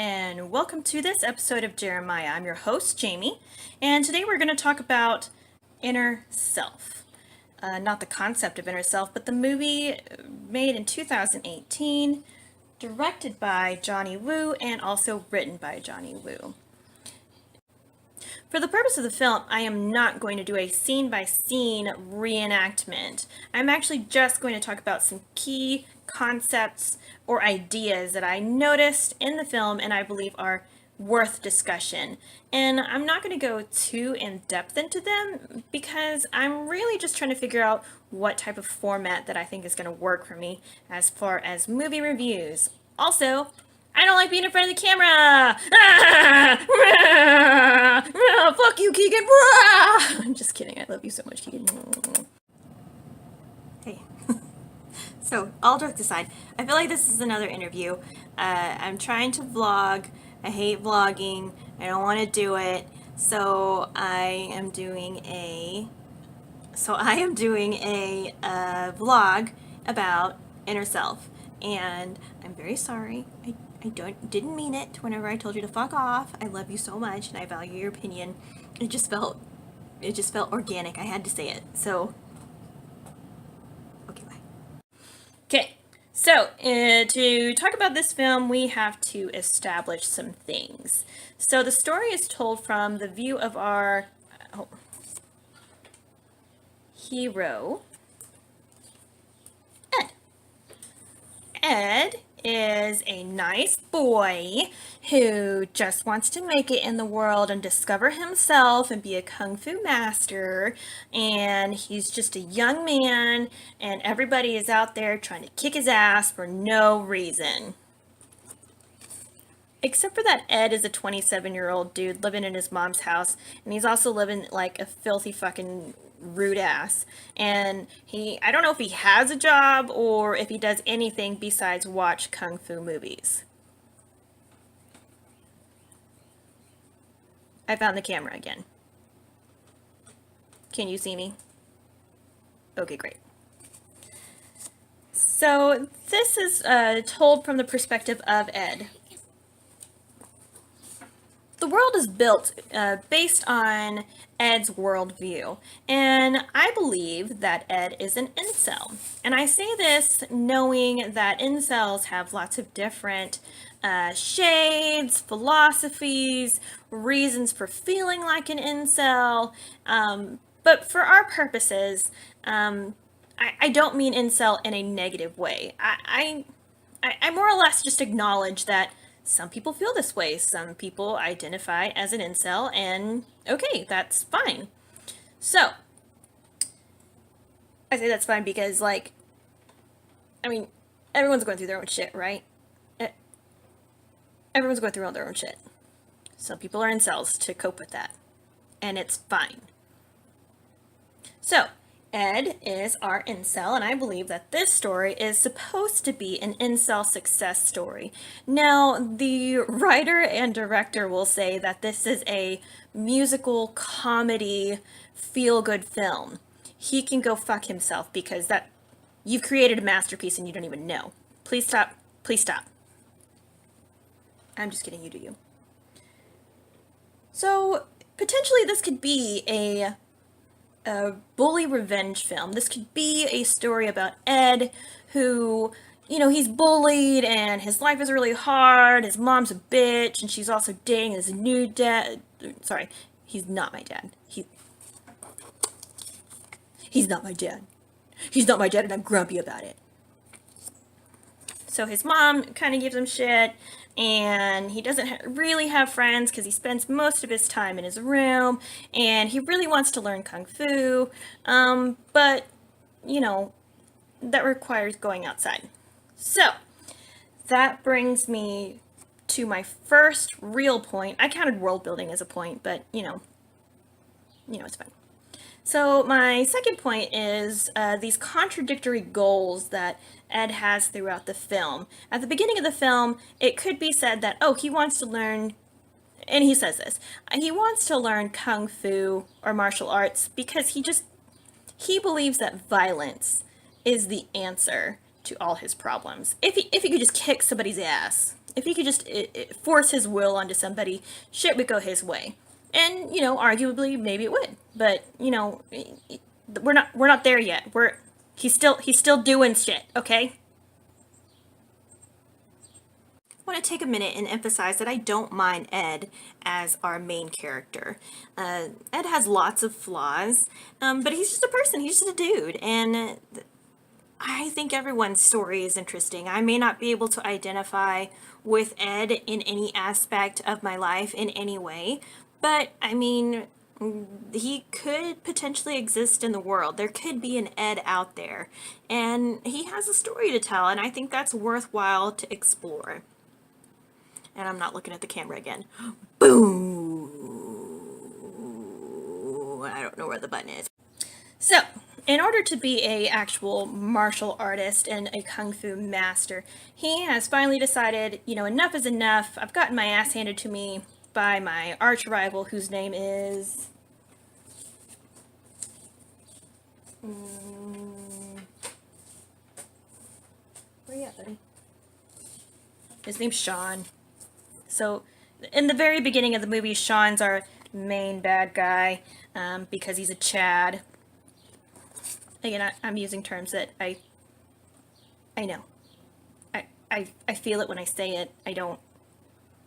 and welcome to this episode of Jeremiah. I'm your host, Jamie, and today we're going to talk about inner self. Not the concept of inner self, but the movie made in 2018, directed by Johnny Woo, and also written by Johnny Woo. For the purpose of the film, I am not going to do a scene-by-scene reenactment. I'm actually just going to talk about some key concepts or ideas that I noticed in the film and I believe are worth discussion. And I'm not going to go too in-depth into them because I'm really just trying to figure out what type of format that I think is going to work for me as far as movie reviews. Also, I don't like being in front of the camera. Fuck you, Keegan. I'm just kidding. I love you so much, Keegan. Hey. So, all jokes aside, I feel like this is another interview. I'm trying to vlog. I hate vlogging. I don't want to do it. So I am doing a vlog about inner self, and I'm very sorry. I didn't mean it whenever I told you to fuck off. I love you so much and I value your opinion. It just felt organic. I had to say it. So okay, bye. Okay. So, to talk about this film, we have to establish some things. So the story is told from the view of our hero, Ed. Ed is a nice boy who just wants to make it in the world and discover himself and be a kung fu master, and he's just a young man and everybody is out there trying to kick his ass for no reason. Except for that Ed is a 27-year-old dude living in his mom's house, and he's also living like a filthy fucking rude ass. And I don't know if he has a job or if he does anything besides watch kung fu movies. I found the camera again. Can you see me? Okay, great. So this is told from the perspective of Ed. The world is built based on Ed's worldview, and I believe that Ed is an incel. And I say this knowing that incels have lots of different shades, philosophies, reasons for feeling like an incel, but for our purposes, I don't mean incel in a negative way. I more or less just acknowledge that some people feel this way. Some people identify as an incel, and okay, that's fine. So, I say that's fine because, everyone's going through their own shit, right? Everyone's going through all their own shit. Some people are incels to cope with that, and it's fine. So, Ed is our incel, and I believe that this story is supposed to be an incel success story. Now, the writer and director will say that this is a musical comedy feel-good film. He can go fuck himself because you've created a masterpiece and you don't even know. Please stop. Please stop. I'm just kidding, you do you. So, potentially this could be a bully revenge film. This could be a story about Ed who, he's bullied and his life is really hard. His mom's a bitch and she's also dating his new dad. Sorry, he's not my dad. He's not my dad. He's not my dad and I'm grumpy about it. So his mom kind of gives him shit, and he doesn't really have friends because he spends most of his time in his room, and he really wants to learn kung fu, but, that requires going outside. So, that brings me to my first real point. I counted world building as a point, but, it's fine. So my second point is these contradictory goals that Ed has throughout the film. At the beginning of the film, it could be said that, he wants to learn, and he says this, he wants to learn kung fu or martial arts because he believes that violence is the answer to all his problems. If he could just kick somebody's ass, if he could just force his will onto somebody, shit would go his way. And, you know, arguably, maybe it would. But, you know, we're not there yet. He's still doing shit, okay? I want to take a minute and emphasize that I don't mind Ed as our main character. Ed has lots of flaws, but he's just a person. He's just a dude, and I think everyone's story is interesting. I may not be able to identify with Ed in any aspect of my life in any way, but I mean, he could potentially exist in the world. There could be an Ed out there, and he has a story to tell, and I think that's worthwhile to explore. And I'm not looking at the camera again. Boom! I don't know where the button is. So, in order to be a actual martial artist and a kung fu master, he has finally decided, you know, enough is enough. I've gotten my ass handed to me by my arch rival, whose name is... where you at, buddy? His name's Sean. So, in the very beginning of the movie, Sean's our main bad guy, because he's a Chad. Again, I'm using terms that I know. I feel it when I say it. I don't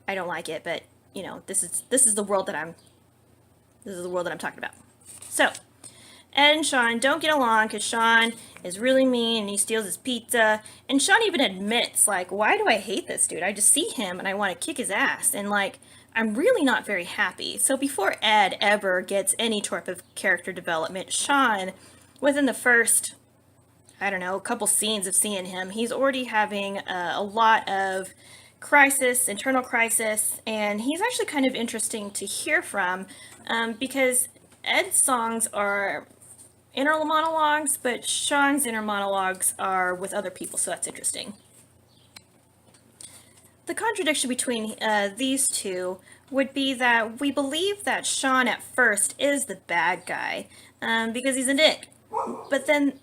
like it, but you know, this is the world that I'm talking about. So, Ed and Sean don't get along because Sean is really mean and he steals his pizza. And Sean even admits, like, why do I hate this dude? I just see him and I want to kick his ass. And, like, I'm really not very happy. So before Ed ever gets any type of character development, Sean, within the first, I don't know, couple scenes of seeing him, he's already having a lot of internal crisis. And he's actually kind of interesting to hear from, because Ed's songs are inner monologues, but Sean's inner monologues are with other people, so that's interesting. The contradiction between these two would be that we believe that Sean at first is the bad guy, because he's a dick. But then...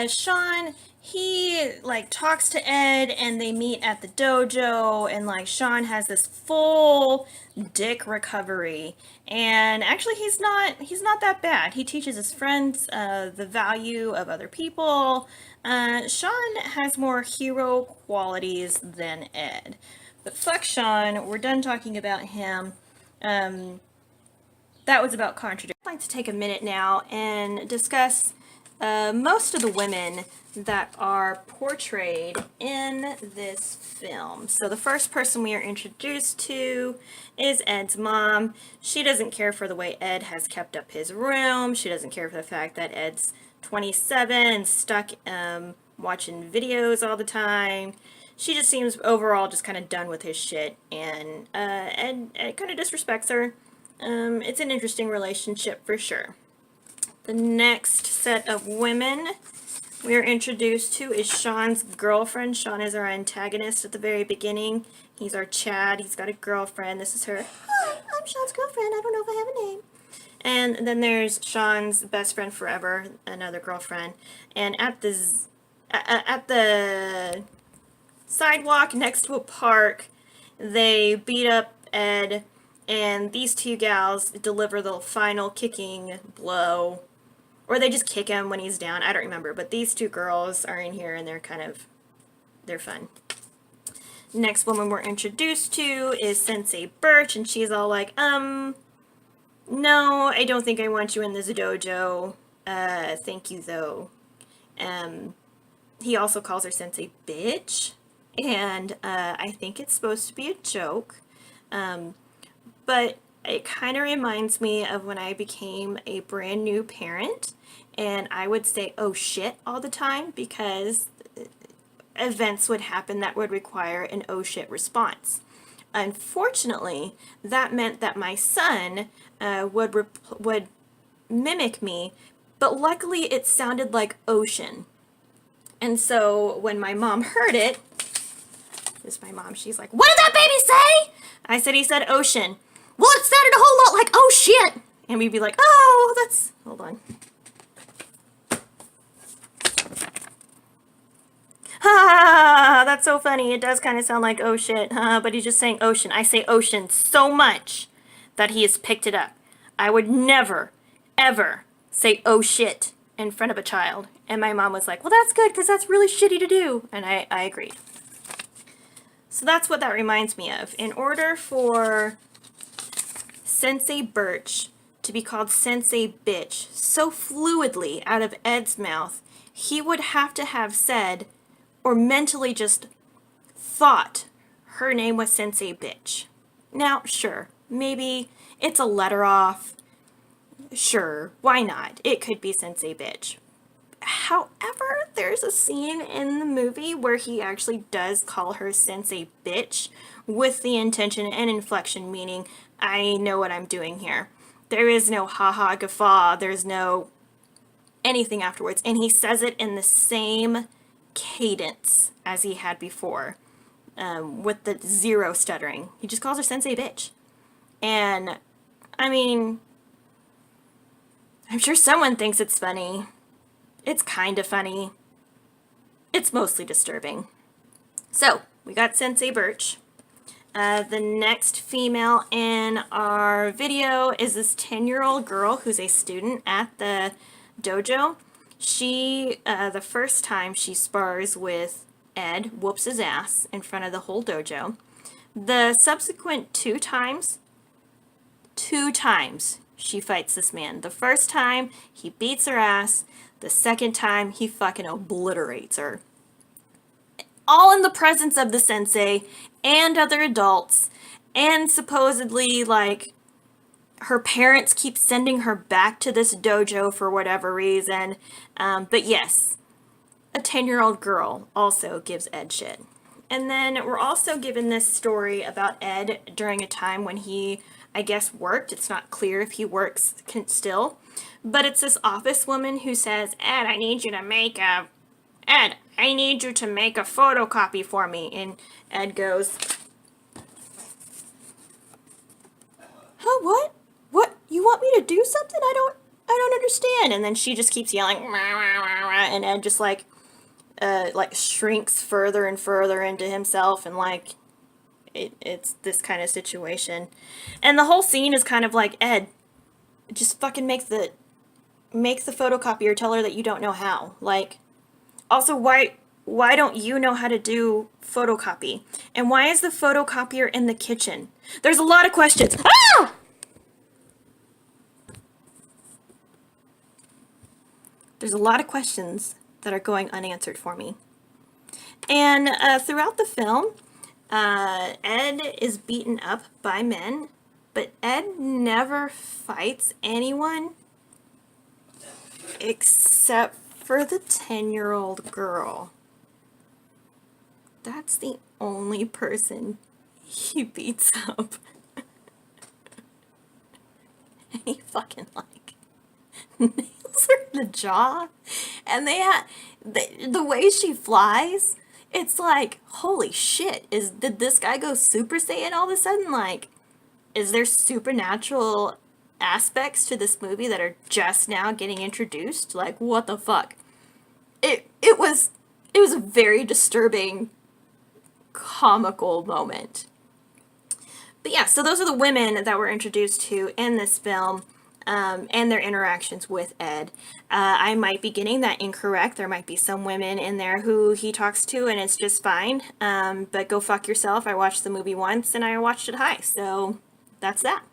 Sean, he, like, talks to Ed, and they meet at the dojo, and, like, Sean has this full dick recovery, and actually he's not that bad. He teaches his friends the value of other people. Sean has more hero qualities than Ed. But fuck Sean, we're done talking about him. That was about contradiction. I'd like to take a minute now and discuss most of the women that are portrayed in this film. So the first person we are introduced to is Ed's mom. She doesn't care for the way Ed has kept up his room. She doesn't care for the fact that Ed's 27 and stuck watching videos all the time. She just seems overall just kind of done with his shit, and Ed kind of disrespects her. It's an interesting relationship for sure. The next set of women we are introduced to is Sean's girlfriend. Sean is our antagonist at the very beginning. He's our Chad. He's got a girlfriend. This is her. Hi, I'm Sean's girlfriend. I don't know if I have a name. And then there's Sean's best friend forever, another girlfriend. And at the sidewalk next to a park, they beat up Ed, and these two gals deliver the final kicking blow. Or they just kick him when he's down. I don't remember. But these two girls are in here and they're fun. Next woman we're introduced to is Sensei Birch. And she's all like, no, I don't think I want you in this dojo. Thank you though. He also calls her Sensei Bitch. And I think it's supposed to be a joke. But it kind of reminds me of when I became a brand new parent and I would say, oh shit, all the time because events would happen that would require an oh shit response. Unfortunately, that meant that my son would mimic me, but luckily it sounded like ocean. And so when my mom heard it, this is my mom, she's like, what did that baby say? I said, he said ocean. Well, it sounded a whole lot like, oh shit. And we'd be like, oh, that's, hold on. that's so funny. It does kind of sound like oh shit, but he's just saying ocean. I say ocean so much that he has picked it up. I would never, ever say oh shit in front of a child. And my mom was like, well, that's good because that's really shitty to do. And I agreed. So that's what that reminds me of. In order for Sensei Birch to be called Sensei Bitch so fluidly out of Ed's mouth, he would have to have said, or mentally just thought, her name was Sensei Bitch. Now, sure, maybe it's a letter off. Sure, why not? It could be Sensei Bitch. However, there's a scene in the movie where he actually does call her Sensei Bitch with the intention and inflection, meaning, I know what I'm doing here. There is no haha guffaw, there's no anything afterwards. And he says it in the same cadence as he had before, with the zero stuttering. He just calls her Sensei Bitch. And, I mean, I'm sure someone thinks it's funny. It's kind of funny. It's mostly disturbing. So, we got Sensei Birch. The next female in our video is this 10-year-old girl who's a student at the dojo. She, the first time she spars with Ed, whoops his ass in front of the whole dojo. The subsequent two times, she fights this man. The first time, he beats her ass. The second time, he fucking obliterates her. All in the presence of the sensei and other adults, and supposedly, like, her parents keep sending her back to this dojo for whatever reason. But yes, a 10-year-old girl also gives Ed shit. And then we're also given this story about Ed during a time when he, I guess, worked. It's not clear if he works still. But it's this office woman who says, Ed, I need you to make a photocopy for me. And Ed goes, huh, what? What? You want me to do something? I don't understand. And then she just keeps yelling, rah, rah, rah, rah, and Ed just like shrinks further and further into himself, and like it's this kind of situation. And the whole scene is kind of like, Ed, just fucking make the photocopier, tell her that you don't know how. Like, also, why don't you know how to do photocopy? And why is the photocopier in the kitchen? There's a lot of questions. Ah! There's a lot of questions that are going unanswered for me. And throughout the film, Ed is beaten up by men, but Ed never fights anyone except for the 10-year-old girl. That's the only person he beats up. And he fucking like nails her in the jaw. And the way she flies, it's like, holy shit, did this guy go Super Saiyan all of a sudden? Like, is there supernatural aspects to this movie that are just now getting introduced? Like, what the fuck? It was a very disturbing, comical moment. But yeah, so those are the women that we're introduced to in this film, and their interactions with Ed. I might be getting that incorrect. There might be some women in there who he talks to and it's just fine. But go fuck yourself. I watched the movie once and I watched it high. So that's that.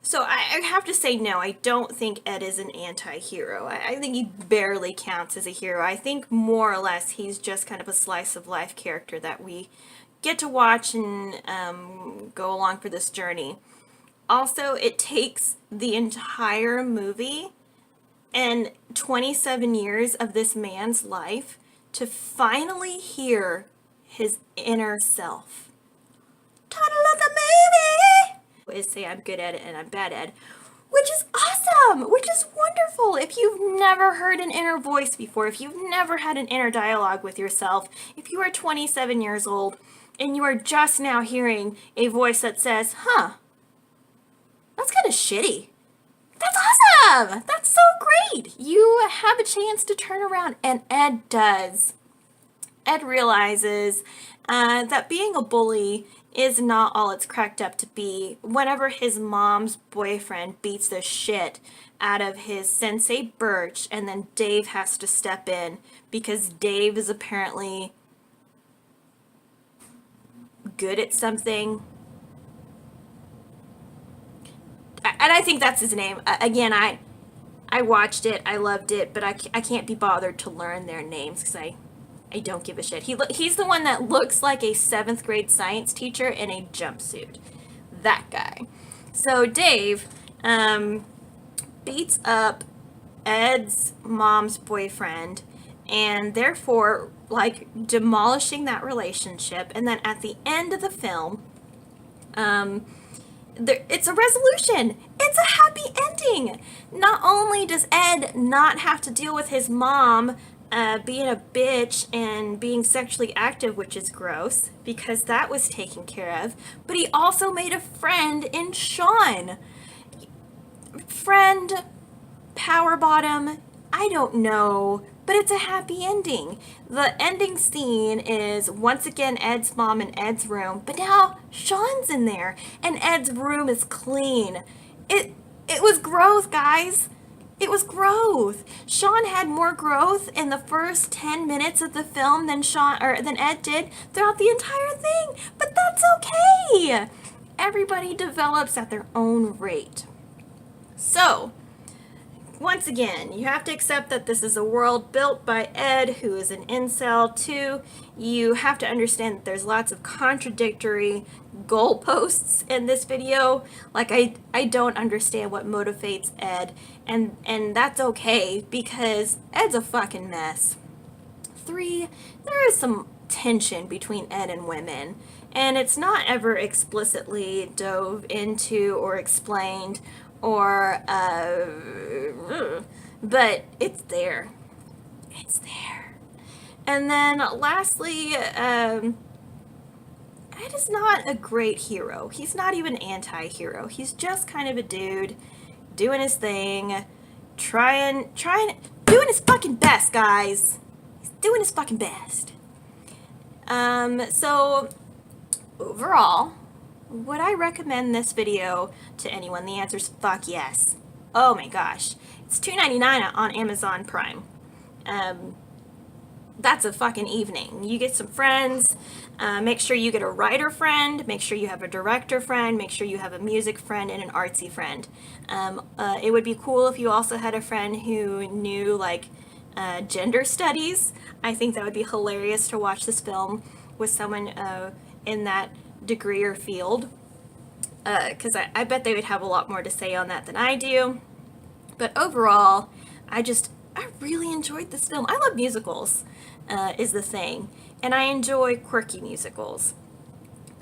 So I have to say, no, I don't think Ed is an anti-hero. I think he barely counts as a hero. I think more or less he's just kind of a slice of life character that we get to watch and go along for this journey. Also, it takes the entire movie and 27 years of this man's life to finally hear his inner self. Title of the movie is say I'm good at it and I'm bad at it, which is awesome, which is wonderful. If you've never heard an inner voice before, if you've never had an inner dialogue with yourself, if you are 27 years old and you are just now hearing a voice that says, huh, that's kind of shitty. That's awesome! That's so great! You have a chance to turn around, and Ed does. Ed realizes that being a bully is not all it's cracked up to be whenever his mom's boyfriend beats the shit out of his sensei Birch, and then Dave has to step in because Dave is apparently good at something. And I think that's his name. Again, I watched it, I loved it, but I can't be bothered to learn their names because I don't give a shit. He's the one that looks like a 7th grade science teacher in a jumpsuit. That guy. So Dave beats up Ed's mom's boyfriend, and therefore, like, demolishing that relationship. And then at the end of the film, it's a resolution. It's a happy ending. Not only does Ed not have to deal with his mom being a bitch and being sexually active, which is gross, because that was taken care of, but he also made a friend in Sean. Friend, power bottom, I don't know, but it's a happy ending. The ending scene is once again Ed's mom in Ed's room, but now Sean's in there and Ed's room is clean. It was growth, guys. It was growth. Sean had more growth in the first 10 minutes of the film than Ed did throughout the entire thing. But that's okay. Everybody develops at their own rate. So, once again, you have to accept that this is a world built by Ed, who is an incel. 2, you have to understand that there's lots of contradictory goalposts in this video. Like, I don't understand what motivates Ed, and that's okay, because Ed's a fucking mess. 3, there is some tension between Ed and women, and it's not ever explicitly dove into or explained or but it's there. It's there. And then lastly, Ed is not a great hero. He's not even anti-hero. He's just kind of a dude doing his thing, trying doing his fucking best, guys. He's doing his fucking best. So overall, would I recommend this video to anyone? The answer is fuck yes. Oh my gosh. It's $2.99 on Amazon Prime. That's a fucking evening. You get some friends. Make sure you get a writer friend. Make sure you have a director friend. Make sure you have a music friend and an artsy friend. It would be cool if you also had a friend who knew, like, gender studies. I think that would be hilarious to watch this film with someone in that degree or field, because I bet they would have a lot more to say on that than I do. But overall, I really enjoyed this film. I love musicals, is the thing, and I enjoy quirky musicals.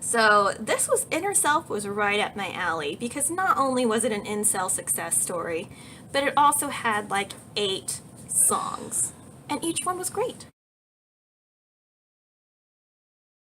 So this Innerself was right up my alley, because not only was it an incel success story, but it also had like 8 songs, and each one was great.